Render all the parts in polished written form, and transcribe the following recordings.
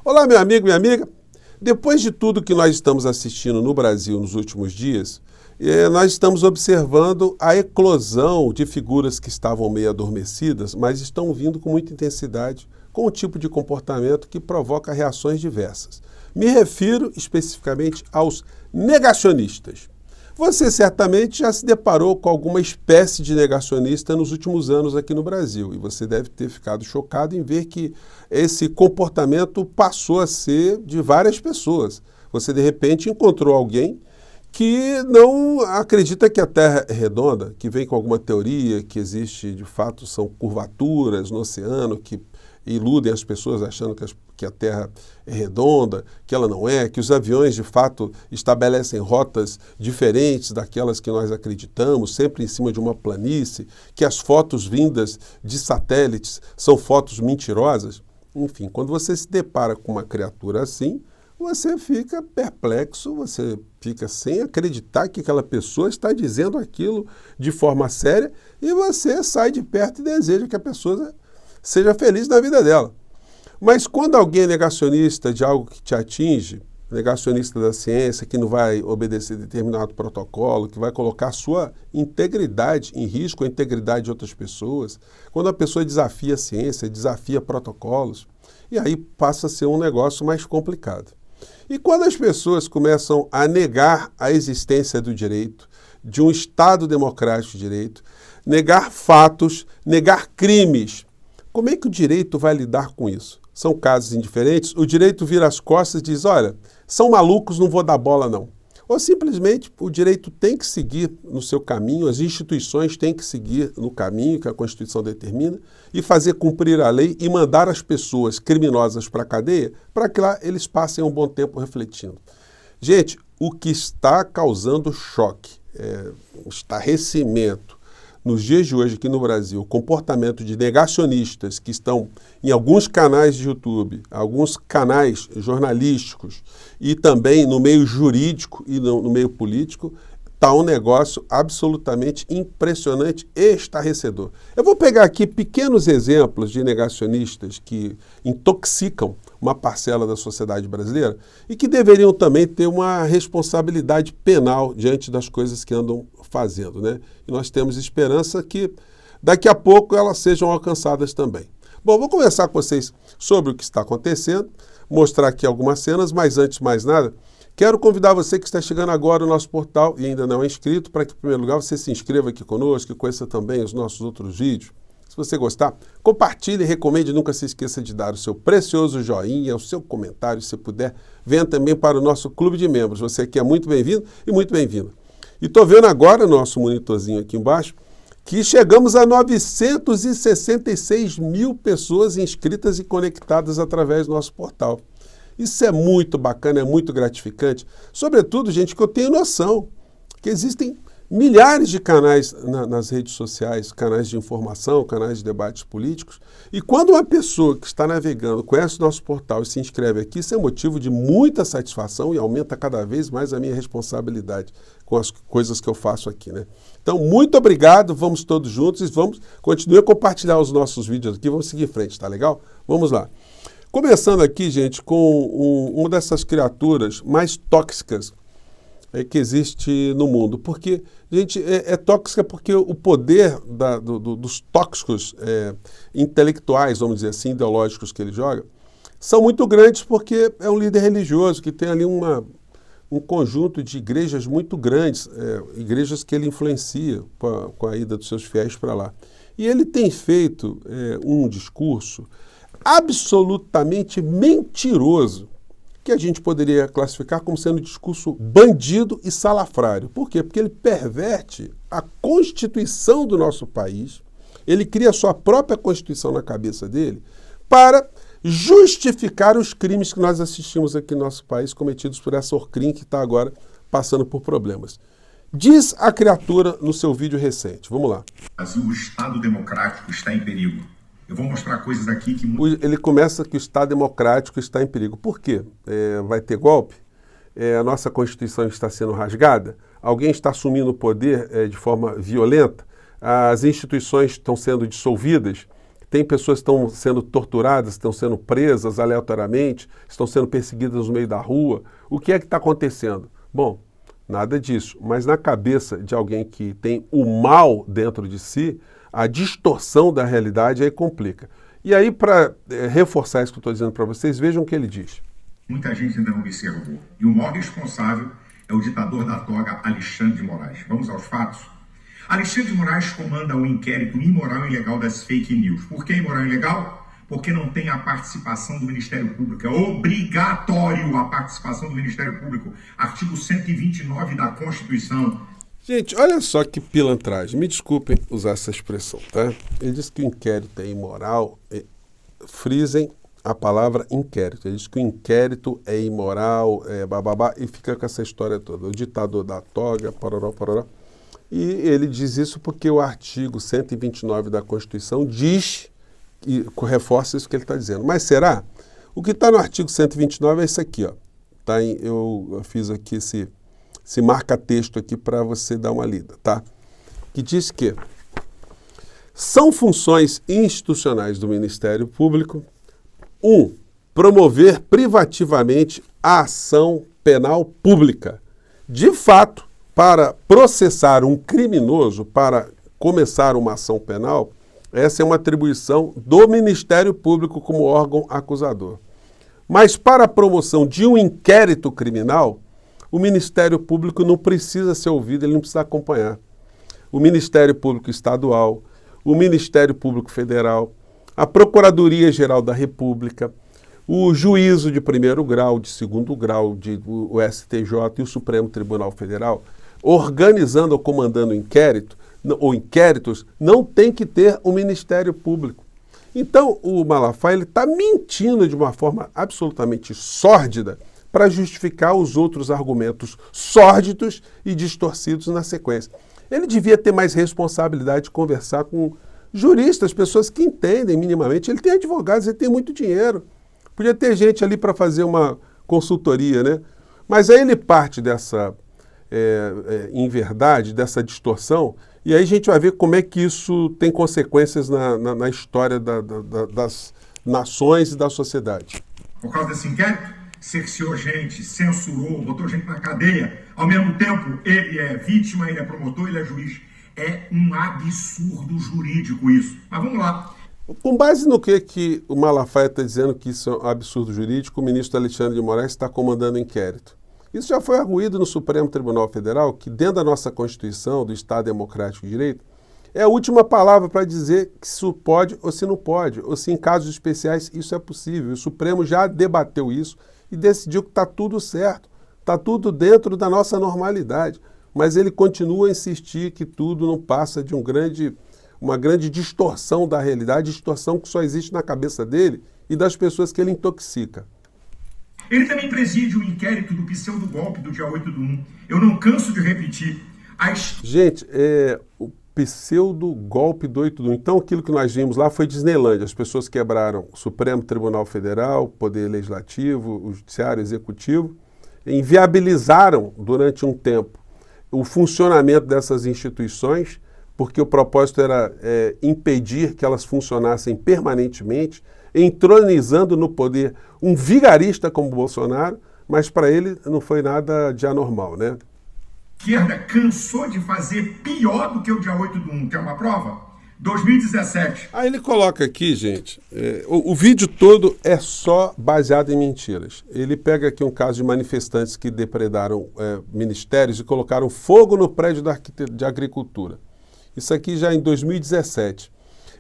Olá, meu amigo, minha amiga. Depois de tudo que nós estamos assistindo no Brasil nos últimos dias, nós estamos observando a eclosão de figuras que estavam meio adormecidas, mas estão vindo com muita intensidade, com um tipo de comportamento que provoca reações diversas. Me refiro especificamente aos negacionistas. Você certamente já se deparou com alguma espécie de negacionista nos últimos anos aqui no Brasil, e você deve ter ficado chocado em ver que esse comportamento passou a ser de várias pessoas. Você, de repente, encontrou alguém que não acredita que a Terra é redonda, que vem com alguma teoria, que existe, de fato, são curvaturas no oceano que iludem as pessoas achando que a Terra é redonda, que ela não é, que os aviões, de fato, estabelecem rotas diferentes daquelas que nós acreditamos, sempre em cima de uma planície, que as fotos vindas de satélites são fotos mentirosas. Enfim, quando você se depara com uma criatura assim, você fica perplexo, você fica sem acreditar que aquela pessoa está dizendo aquilo de forma séria e você sai de perto e deseja que a pessoa seja feliz na vida dela. Mas quando alguém é negacionista de algo que te atinge, negacionista da ciência, que não vai obedecer determinado protocolo, que vai colocar a sua integridade em risco, a integridade de outras pessoas, quando a pessoa desafia a ciência, desafia protocolos, e aí passa a ser um negócio mais complicado. E quando as pessoas começam a negar a existência do direito, de um Estado democrático de direito, negar fatos, negar crimes, como é que o direito vai lidar com isso? São casos indiferentes? O direito vira as costas e diz, olha, são malucos, não vou dar bola não. Ou simplesmente o direito tem que seguir no seu caminho, as instituições têm que seguir no caminho que a Constituição determina e fazer cumprir a lei e mandar as pessoas criminosas para a cadeia para que lá eles passem um bom tempo refletindo. Gente, o que está causando choque, estarrecimento, nos dias de hoje aqui no Brasil, o comportamento de negacionistas que estão em alguns canais de YouTube, alguns canais jornalísticos e também no meio jurídico e no meio político, está um negócio absolutamente impressionante e estarrecedor. Eu vou pegar aqui pequenos exemplos de negacionistas que intoxicam uma parcela da sociedade brasileira e que deveriam também ter uma responsabilidade penal diante das coisas que andam fazendo, né? E nós temos esperança que daqui a pouco elas sejam alcançadas também. Bom, vou conversar com vocês sobre o que está acontecendo, mostrar aqui algumas cenas, mas antes de mais nada, quero convidar você que está chegando agora no nosso portal e ainda não é inscrito, para que, em primeiro lugar, você se inscreva aqui conosco e conheça também os nossos outros vídeos. Se você gostar, compartilhe, recomende, nunca se esqueça de dar o seu precioso joinha, o seu comentário, se puder. Venha também para o nosso clube de membros. Você aqui é muito bem-vindo e muito bem-vinda. E estou vendo agora no nosso monitorzinho aqui embaixo que chegamos a 966 mil pessoas inscritas e conectadas através do nosso portal. Isso é muito bacana, é muito gratificante. Sobretudo, gente, que eu tenho noção que existem milhares de canais nas redes sociais, canais de informação, canais de debates políticos. E quando uma pessoa que está navegando conhece o nosso portal e se inscreve aqui, isso é motivo de muita satisfação e aumenta cada vez mais a minha responsabilidade com as coisas que eu faço aqui, né? Então, muito obrigado, vamos todos juntos e vamos continuar a compartilhar os nossos vídeos aqui, vamos seguir em frente, tá legal? Vamos lá. Começando aqui, gente, com uma dessas criaturas mais tóxicas que existe no mundo. Porque, gente, é tóxica porque o poder dos tóxicos intelectuais, vamos dizer assim, ideológicos que ele joga, são muito grandes porque é um líder religioso que tem ali um conjunto de igrejas muito grandes, igrejas que ele influencia com a ida dos seus fiéis para lá. E ele tem feito um discurso absolutamente mentiroso, que a gente poderia classificar como sendo um discurso bandido e salafrário. Por quê? Porque ele perverte a Constituição do nosso país, ele cria a sua própria Constituição na cabeça dele para justificar os crimes que nós assistimos aqui no nosso país cometidos por essa Orcrim que está agora passando por problemas. Diz a criatura no seu vídeo recente. Vamos lá. O Estado democrático está em perigo. Eu vou mostrar coisas aqui que... Ele começa que o Estado democrático está em perigo. Por quê? Vai ter golpe? A nossa Constituição está sendo rasgada? Alguém está assumindo o poder de forma violenta? As instituições estão sendo dissolvidas? tem pessoas que estão sendo torturadas, estão sendo presas aleatoriamente, estão sendo perseguidas no meio da rua. O que é que está acontecendo? Bom, nada disso, mas na cabeça de alguém que tem o mal dentro de si, a distorção da realidade aí complica. E aí, para reforçar isso que eu estou dizendo para vocês, vejam o que ele diz. Muita gente ainda não observou. E o maior responsável é o ditador da toga, Alexandre de Moraes. Vamos aos fatos? Alexandre de Moraes comanda o inquérito imoral e ilegal das fake news. Por que imoral e ilegal? Porque não tem a participação do Ministério Público. É obrigatório a participação do Ministério Público. Artigo 129 da Constituição. Gente, olha só que pilantragem. Me desculpem usar essa expressão, tá? Ele diz que o inquérito é imoral. Frisem a palavra inquérito. Ele diz que o inquérito é imoral, bababá, e fica com essa história toda. O ditador da toga, pororó, pororó. E ele diz isso porque o artigo 129 da Constituição diz, e reforça isso que ele está dizendo. Mas será? O que está no artigo 129 é isso aqui, ó. Tá eu fiz aqui esse marca-texto aqui para você dar uma lida, tá? Que diz que são funções institucionais do Ministério Público: 1. Promover privativamente a ação penal pública. De fato, para processar um criminoso, para começar uma ação penal, essa é uma atribuição do Ministério Público como órgão acusador. Mas para a promoção de um inquérito criminal, o Ministério Público não precisa ser ouvido, ele não precisa acompanhar. O Ministério Público Estadual, o Ministério Público Federal, a Procuradoria-Geral da República, o Juízo de primeiro grau, de segundo grau, o STJ e o Supremo Tribunal Federal, organizando ou comandando inquérito, ou inquéritos, não tem que ter o Ministério Público. Então, o Malafaia está mentindo de uma forma absolutamente sórdida para justificar os outros argumentos sórdidos e distorcidos na sequência. Ele devia ter mais responsabilidade de conversar com juristas, pessoas que entendem minimamente. Ele tem advogados, ele tem muito dinheiro. Podia ter gente ali para fazer uma consultoria, né? Mas aí ele parte dessa inverdade, dessa distorção, e aí a gente vai ver como é que isso tem consequências na história das nações e da sociedade. Por causa desse inquérito, cerceou gente, censurou, botou gente na cadeia. Ao mesmo tempo, ele é vítima, ele é promotor, ele é juiz. É um absurdo jurídico isso. Mas vamos lá. Com base no que o Malafaia está dizendo que isso é um absurdo jurídico, o ministro Alexandre de Moraes está comandando o inquérito. Isso já foi arguído no Supremo Tribunal Federal, que dentro da nossa Constituição, do Estado Democrático de Direito, é a última palavra para dizer que isso pode ou se não pode, ou se em casos especiais isso é possível. O Supremo já debateu isso e decidiu que está tudo certo, está tudo dentro da nossa normalidade. Mas ele continua a insistir que tudo não passa de uma grande distorção da realidade, distorção que só existe na cabeça dele e das pessoas que ele intoxica. Ele também preside o inquérito do pseudo-golpe do dia 8/1. Eu não canso de repetir. Gente, o pseudo-golpe do 8/1. Então, aquilo que nós vimos lá foi Disneylândia. As pessoas quebraram o Supremo Tribunal Federal, o Poder Legislativo, o Judiciário, o Executivo, inviabilizaram durante um tempo o funcionamento dessas instituições, porque o propósito era impedir que elas funcionassem permanentemente, entronizando no poder um vigarista como Bolsonaro, mas para ele não foi nada de anormal, né? A esquerda cansou de fazer pior do que o dia 8/1. Quer uma prova? 2017. Aí ele coloca aqui, gente, o vídeo todo é só baseado em mentiras. Ele pega aqui um caso de manifestantes que depredaram ministérios e colocaram fogo no prédio de agricultura. Isso aqui já em 2017.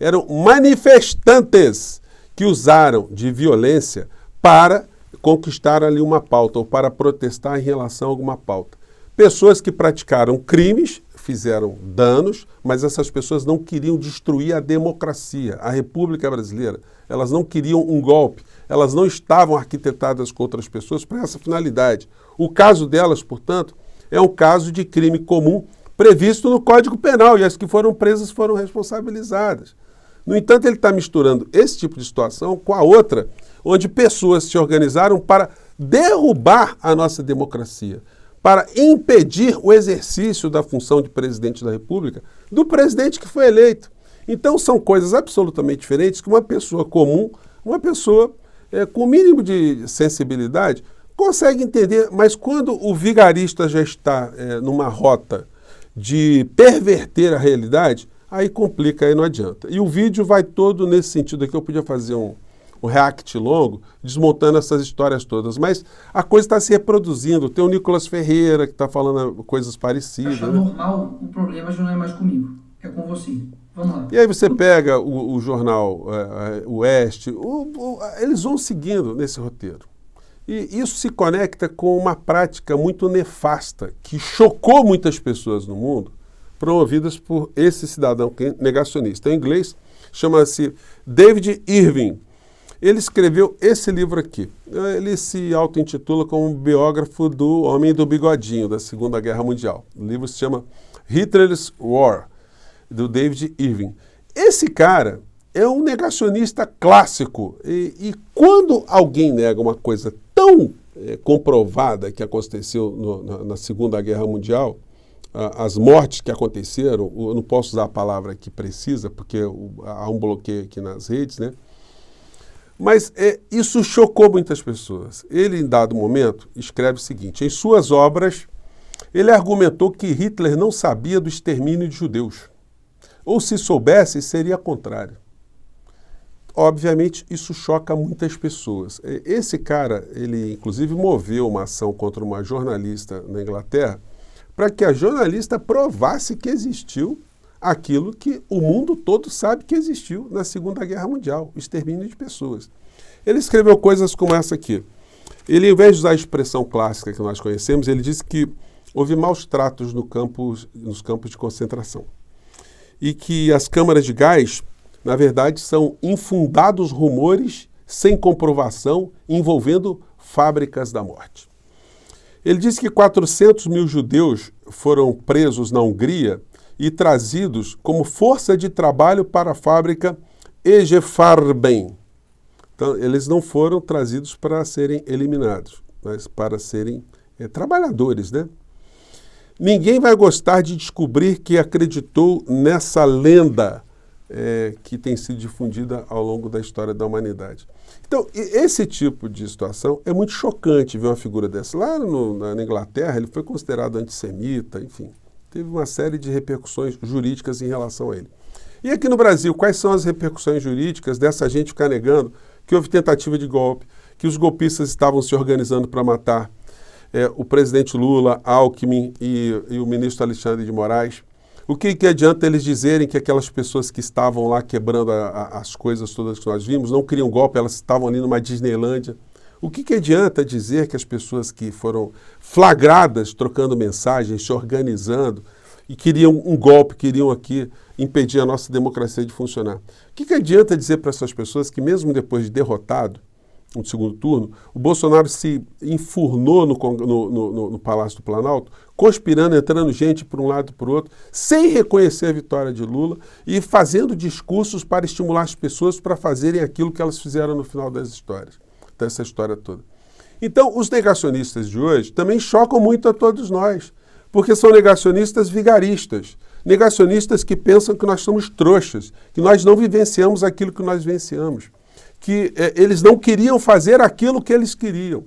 Eram manifestantes que usaram de violência para conquistar ali uma pauta ou para protestar em relação a alguma pauta. Pessoas que praticaram crimes, fizeram danos, mas essas pessoas não queriam destruir a democracia, a República Brasileira. Elas não queriam um golpe, elas não estavam arquitetadas com outras pessoas para essa finalidade. O caso delas, portanto, é um caso de crime comum previsto no Código Penal e as que foram presas foram responsabilizadas. No entanto, ele está misturando esse tipo de situação com a outra, onde pessoas se organizaram para derrubar a nossa democracia, para impedir o exercício da função de presidente da República do presidente que foi eleito. Então são coisas absolutamente diferentes que uma pessoa comum, uma pessoa com o mínimo de sensibilidade, consegue entender, mas quando o vigarista já está numa rota de perverter a realidade, aí complica, aí não adianta. E o vídeo vai todo nesse sentido aqui, eu podia fazer um react longo, desmontando essas histórias todas, mas a coisa está se reproduzindo. Tem o Nicolas Ferreira, que está falando coisas parecidas. Achar normal, o problema já não é mais comigo, é com você. Vamos lá. E aí você pega o jornal o Oeste, eles vão seguindo nesse roteiro. E isso se conecta com uma prática muito nefasta, que chocou muitas pessoas no mundo, promovidas por esse cidadão negacionista. Em inglês, chama-se David Irving. Ele escreveu esse livro aqui. Ele se auto-intitula como biógrafo do Homem do Bigodinho, da Segunda Guerra Mundial. O livro se chama Hitler's War, do David Irving. Esse cara é um negacionista clássico. E quando alguém nega uma coisa tão comprovada que aconteceu na Segunda Guerra Mundial, as mortes que aconteceram, eu não posso usar a palavra aqui precisa, porque há um bloqueio aqui nas redes, né? Mas isso chocou muitas pessoas. Ele, em dado momento, escreve o seguinte: em suas obras, ele argumentou que Hitler não sabia do extermínio de judeus. Ou se soubesse, seria contrário. Obviamente, isso choca muitas pessoas. Esse cara, ele inclusive moveu uma ação contra uma jornalista na Inglaterra para que a jornalista provasse que existiu aquilo que o mundo todo sabe que existiu na Segunda Guerra Mundial, o extermínio de pessoas. Ele escreveu coisas como essa aqui. Ele, ao invés de usar a expressão clássica que nós conhecemos, ele disse que houve maus tratos nos campos de concentração. E que as câmaras de gás, na verdade, são infundados rumores sem comprovação envolvendo fábricas da morte. Ele disse que 400 mil judeus foram presos na Hungria e trazidos como força de trabalho para a fábrica Egefarben. Então, eles não foram trazidos para serem eliminados, mas para serem trabalhadores, né? Ninguém vai gostar de descobrir que acreditou nessa lenda que tem sido difundida ao longo da história da humanidade. Então, esse tipo de situação é muito chocante ver uma figura dessa. Lá na Inglaterra, ele foi considerado antissemita, enfim. Teve uma série de repercussões jurídicas em relação a ele. E aqui no Brasil, quais são as repercussões jurídicas dessa gente ficar negando que houve tentativa de golpe, que os golpistas estavam se organizando para matar o presidente Lula, Alckmin e o ministro Alexandre de Moraes? O que adianta eles dizerem que aquelas pessoas que estavam lá quebrando as coisas todas que nós vimos não queriam golpe, elas estavam ali numa Disneylândia? O que adianta dizer que as pessoas que foram flagradas trocando mensagens, se organizando e queriam um golpe, queriam aqui impedir a nossa democracia de funcionar? O que adianta dizer para essas pessoas que mesmo depois de derrotado no segundo turno, o Bolsonaro se enfurnou no Palácio do Planalto, conspirando, entrando gente por um lado e por outro, sem reconhecer a vitória de Lula e fazendo discursos para estimular as pessoas para fazerem aquilo que elas fizeram no final das histórias, dessa história toda. Então, os negacionistas de hoje também chocam muito a todos nós, porque são negacionistas vigaristas, negacionistas que pensam que nós somos trouxas, que nós não vivenciamos aquilo que nós vivenciamos, que eles não queriam fazer aquilo que eles queriam.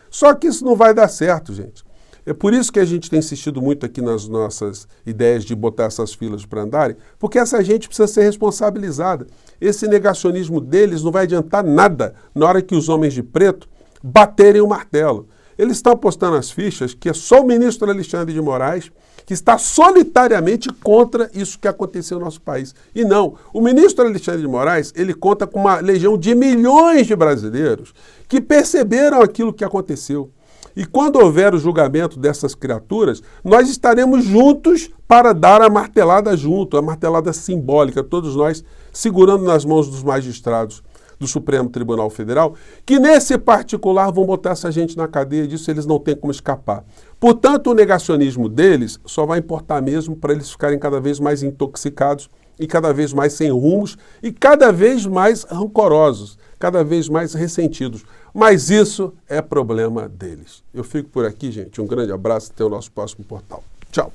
Só que isso não vai dar certo, gente. É por isso que a gente tem insistido muito aqui nas nossas ideias de botar essas filas para andarem, porque essa gente precisa ser responsabilizada. Esse negacionismo deles não vai adiantar nada na hora que os homens de preto baterem o martelo. Eles estão apostando as fichas que é só o ministro Alexandre de Moraes que está solitariamente contra isso que aconteceu no nosso país. E não, o ministro Alexandre de Moraes, ele conta com uma legião de milhões de brasileiros que perceberam aquilo que aconteceu. E quando houver o julgamento dessas criaturas, nós estaremos juntos para dar a martelada junto, a martelada simbólica, todos nós segurando nas mãos dos magistrados do Supremo Tribunal Federal, que nesse particular vão botar essa gente na cadeia, disso eles não têm como escapar. Portanto, o negacionismo deles só vai importar mesmo para eles ficarem cada vez mais intoxicados e cada vez mais sem rumos e cada vez mais rancorosos, cada vez mais ressentidos. Mas isso é problema deles. Eu fico por aqui, gente. Um grande abraço e até o nosso próximo portal. Tchau.